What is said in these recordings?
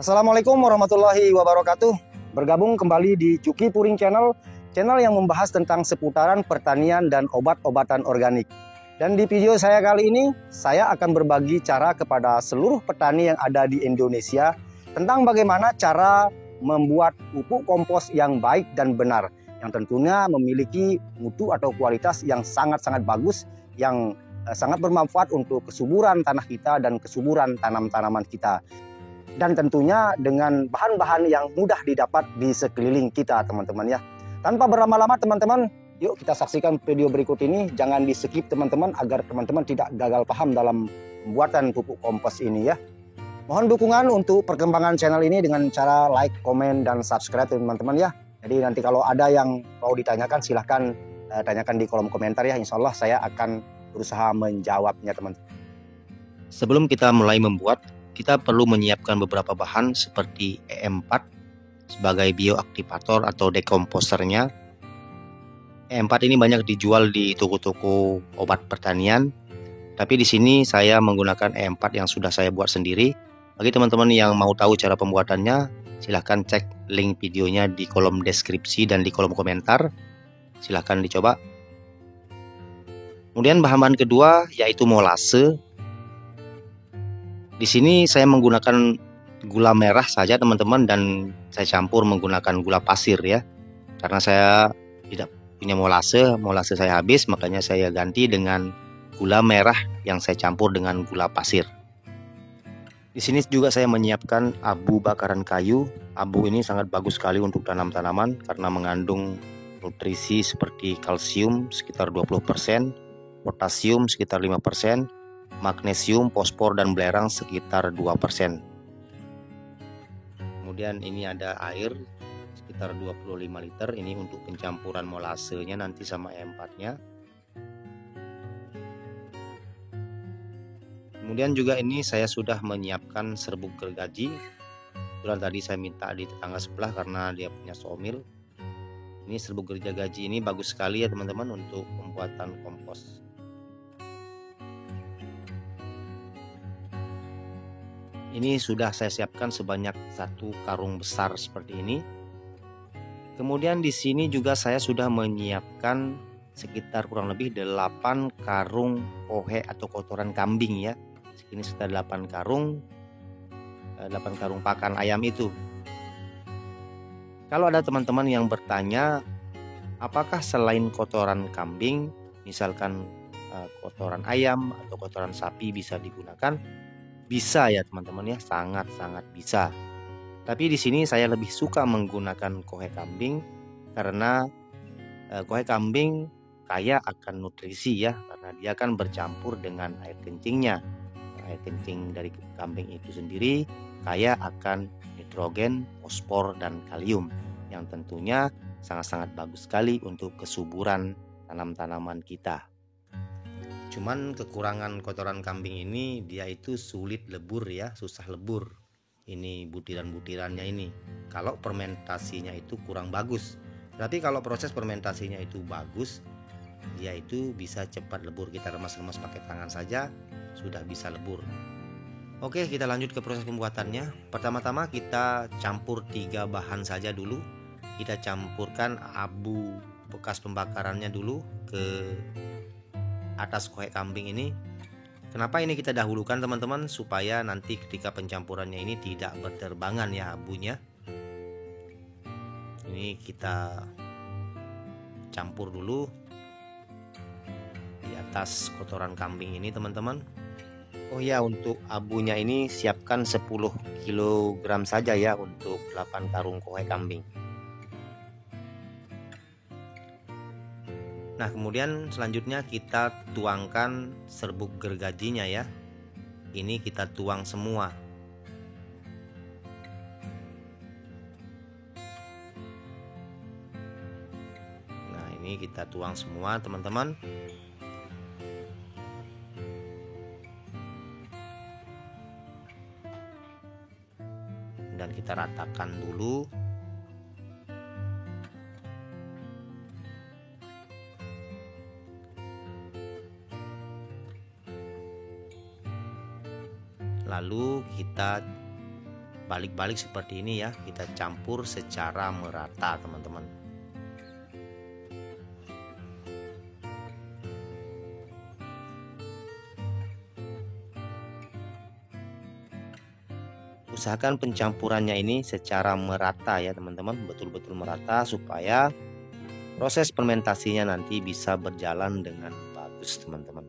Assalamualaikum warahmatullahi wabarakatuh. Bergabung kembali di Cuki Puring Channel, channel yang membahas tentang seputaran pertanian dan obat-obatan organik. Dan di video saya kali ini, saya akan berbagi cara kepada seluruh petani yang ada di Indonesia tentang bagaimana cara membuat pupuk kompos yang baik dan benar, yang tentunya memiliki mutu atau kualitas yang sangat-sangat bagus, yang sangat bermanfaat untuk kesuburan tanah kita dan kesuburan tanam-tanaman kita. Dan tentunya dengan bahan-bahan yang mudah didapat di sekeliling kita, teman-teman ya. Tanpa berlama-lama teman-teman, yuk kita saksikan video berikut ini. Jangan di skip teman-teman, agar teman-teman tidak gagal paham dalam pembuatan pupuk kompos ini ya. Mohon dukungan untuk perkembangan channel ini dengan cara like, komen, dan subscribe teman-teman ya. Jadi nanti kalau ada yang mau ditanyakan silahkan tanyakan di kolom komentar ya. Insya Allah saya akan berusaha menjawabnya teman-teman. Sebelum kita mulai membuat, kita perlu menyiapkan beberapa bahan seperti E4 sebagai bioaktivator atau dekomposernya. E4 ini banyak dijual di toko-toko obat pertanian, tapi di sini saya menggunakan E4 yang sudah saya buat sendiri. Bagi teman-teman yang mau tahu cara pembuatannya, silahkan cek link videonya di kolom deskripsi dan di kolom komentar. Silahkan dicoba. Kemudian bahan-bahan kedua yaitu molase. Di sini saya menggunakan gula merah saja teman-teman, dan saya campur menggunakan gula pasir ya. Karena saya tidak punya molase saya habis, makanya saya ganti dengan gula merah yang saya campur dengan gula pasir. Di sini juga saya menyiapkan abu bakaran kayu. Abu ini sangat bagus sekali untuk tanam-tanaman karena mengandung nutrisi seperti kalsium sekitar 20%, potasium sekitar 5%, magnesium, fosfor, dan belerang sekitar 2%. Kemudian ini ada air sekitar 25 liter. Ini untuk pencampuran molasenya nanti sama E4-nya. Kemudian juga ini saya sudah menyiapkan serbuk gergaji. Kebetulan tadi saya minta di tetangga sebelah karena dia punya sawmill. Ini serbuk gergaji ini bagus sekali ya teman-teman untuk pembuatan kompos. Ini sudah saya siapkan sebanyak 1 karung besar seperti ini. Kemudian di sini juga saya sudah menyiapkan sekitar kurang lebih 8 karung kohe atau kotoran kambing ya. Ini sekitar 8 karung pakan ayam itu. Kalau ada teman-teman yang bertanya, apakah selain kotoran kambing, misalkan kotoran ayam atau kotoran sapi bisa digunakan? Bisa ya teman-teman ya, sangat-sangat bisa. Tapi di sini saya lebih suka menggunakan kohe kambing karena kohe kambing kaya akan nutrisi ya, karena dia kan bercampur dengan air kencingnya. Air kencing dari kambing itu sendiri kaya akan nitrogen, fosfor, dan kalium yang tentunya sangat-sangat bagus sekali untuk kesuburan tanam-tanaman kita. Cuman kekurangan kotoran kambing ini, dia itu sulit lebur ya, susah lebur. Ini butiran-butirannya ini. Kalau fermentasinya itu kurang bagus. Tapi kalau proses fermentasinya itu bagus, dia itu bisa cepat lebur. Kita remas-remas pakai tangan saja sudah bisa lebur. Oke, kita lanjut ke proses pembuatannya. Pertama-tama kita campur 3 bahan saja dulu. Kita campurkan abu bekas pembakarannya dulu ke atas kohe kambing ini. Kenapa ini kita dahulukan teman-teman? Supaya nanti ketika pencampurannya ini tidak berterbangan ya abunya. Ini kita campur dulu di atas kotoran kambing ini teman-teman. Oh ya, untuk abunya ini siapkan 10 kg saja ya untuk 8 karung kohe kambing. Nah, kemudian selanjutnya kita tuangkan serbuk gergajinya ya. Ini kita tuang semua. Nah, ini kita tuang semua teman-teman. Dan kita ratakan dulu. Lalu kita balik-balik seperti ini ya, kita campur secara merata teman-teman. Usahakan pencampurannya ini secara merata ya teman-teman, betul-betul merata supaya proses fermentasinya nanti bisa berjalan dengan bagus teman-teman.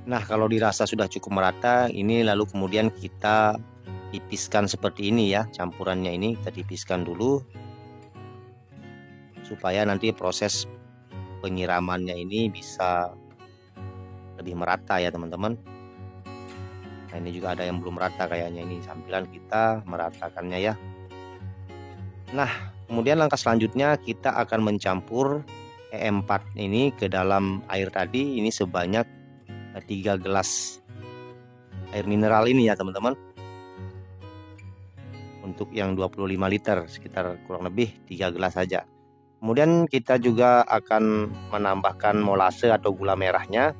Nah, kalau dirasa sudah cukup merata, ini lalu kemudian kita tipiskan seperti ini ya, campurannya ini kita tipiskan dulu supaya nanti proses penyiramannya ini bisa lebih merata ya teman-teman. Nah, ini juga ada yang belum merata kayaknya, ini sambilan kita meratakannya ya. Nah, kemudian langkah selanjutnya kita akan mencampur E4 ini ke dalam air tadi, ini sebanyak 3 gelas air mineral ini ya teman-teman. Untuk yang 25 liter sekitar kurang lebih 3 gelas saja. Kemudian kita juga akan menambahkan molase atau gula merahnya.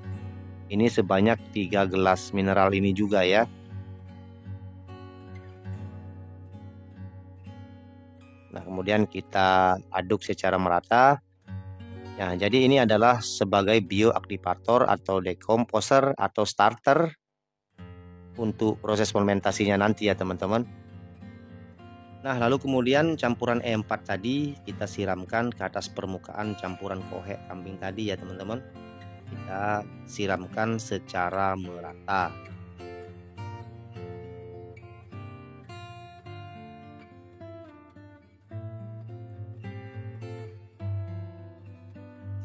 Ini sebanyak 3 gelas mineral ini juga ya. Nah, kemudian kita aduk secara merata. Nah, jadi ini adalah sebagai bioaktivator atau dekomposer atau starter untuk proses fermentasinya nanti ya teman-teman. Nah, lalu kemudian campuran E4 tadi kita siramkan ke atas permukaan campuran kohek kambing tadi ya teman-teman. Kita siramkan secara merata.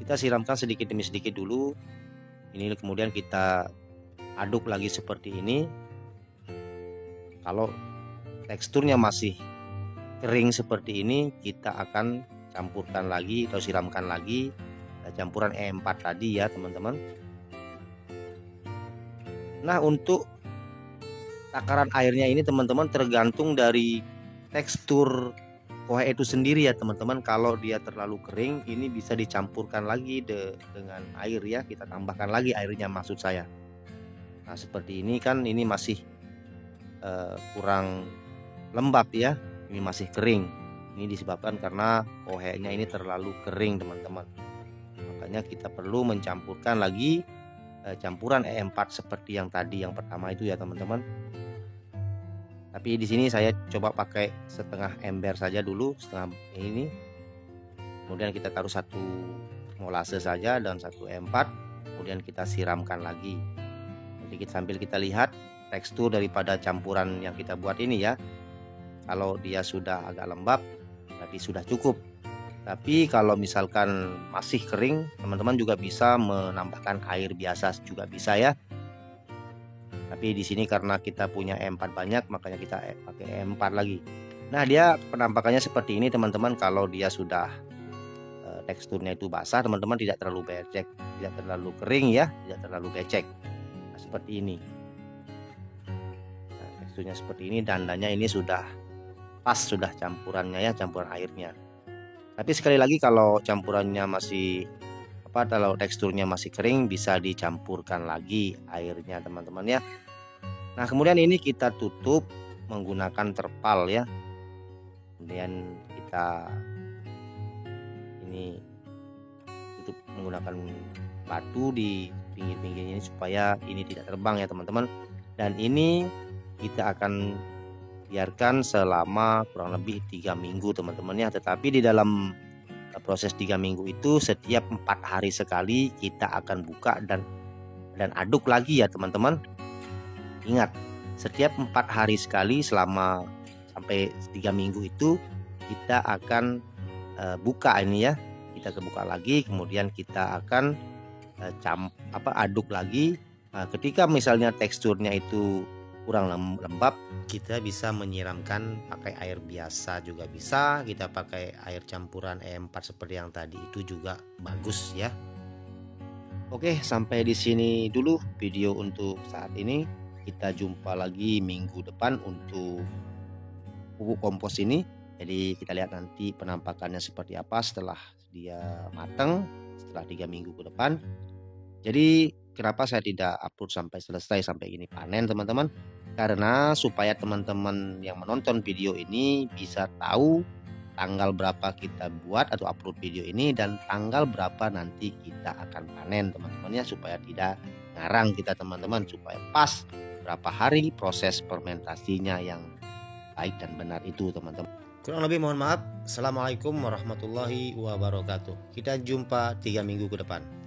Kita siramkan sedikit demi sedikit dulu. Ini kemudian kita aduk lagi seperti ini. Kalau teksturnya masih kering seperti ini, kita akan campurkan lagi atau siramkan lagi campuran E4 tadi ya teman-teman. Nah, untuk takaran airnya ini teman-teman tergantung dari tekstur kohek itu sendiri ya teman-teman. Kalau dia terlalu kering, ini bisa dicampurkan lagi dengan air ya, kita tambahkan lagi airnya maksud saya. Nah, seperti ini kan ini masih kurang lembab ya, ini masih kering. Ini disebabkan karena koheknya ini terlalu kering teman-teman. Makanya kita perlu mencampurkan lagi campuran E4 seperti yang tadi yang pertama itu ya teman-teman. Tapi di sini saya coba pakai setengah ember saja dulu, setengah ini. Kemudian kita taruh 1 molase saja dan 1 E4. Kemudian kita siramkan lagi. Jadi sambil kita lihat tekstur daripada campuran yang kita buat ini ya. Kalau dia sudah agak lembab, berarti sudah cukup. Tapi kalau misalkan masih kering, teman-teman juga bisa menambahkan air biasa juga bisa ya. Tapi di sini karena kita punya E4 banyak, makanya kita pakai E4 lagi. Nah, dia penampakannya seperti ini teman-teman. Kalau dia sudah teksturnya itu basah, teman-teman tidak terlalu becek, tidak terlalu kering ya, tidak terlalu becek. Nah, seperti ini. Nah, teksturnya seperti ini, dandanya ini sudah pas, sudah campurannya ya, campuran airnya. Tapi sekali lagi kalau campurannya masih kalau teksturnya masih kering, bisa dicampurkan lagi airnya teman-teman ya. Nah, kemudian ini kita tutup menggunakan terpal ya. Kemudian kita ini tutup menggunakan batu di pinggir-pinggirnya ini supaya ini tidak terbang ya teman-teman. Dan ini kita akan biarkan selama kurang lebih 3 minggu teman-teman ya. Tetapi di dalam proses 3 minggu itu setiap 4 hari sekali kita akan buka dan aduk lagi ya teman-teman. Ingat, setiap 4 hari sekali selama sampai 3 minggu itu kita akan buka ini ya. Kita kebuka lagi, kemudian kita akan aduk lagi Nah, ketika misalnya teksturnya itu kurang lembab, kita bisa menyiramkan pakai air biasa juga bisa, kita pakai air campuran E4 seperti yang tadi itu juga bagus ya. Oke, sampai di sini dulu video untuk saat ini. Kita jumpa lagi minggu depan untuk pupuk kompos ini. Jadi kita lihat nanti penampakannya seperti apa setelah dia matang, setelah 3 minggu ke depan. Jadi kenapa saya tidak upload sampai selesai, sampai ini panen teman-teman? Karena supaya teman-teman yang menonton video ini bisa tahu tanggal berapa kita buat atau upload video ini dan tanggal berapa nanti kita akan panen teman-teman ya, supaya tidak ngarang kita teman-teman, supaya pas berapa hari proses fermentasinya yang baik dan benar itu teman-teman. Kurang lebih mohon maaf. Assalamualaikum warahmatullahi wabarakatuh. Kita jumpa 3 minggu ke depan.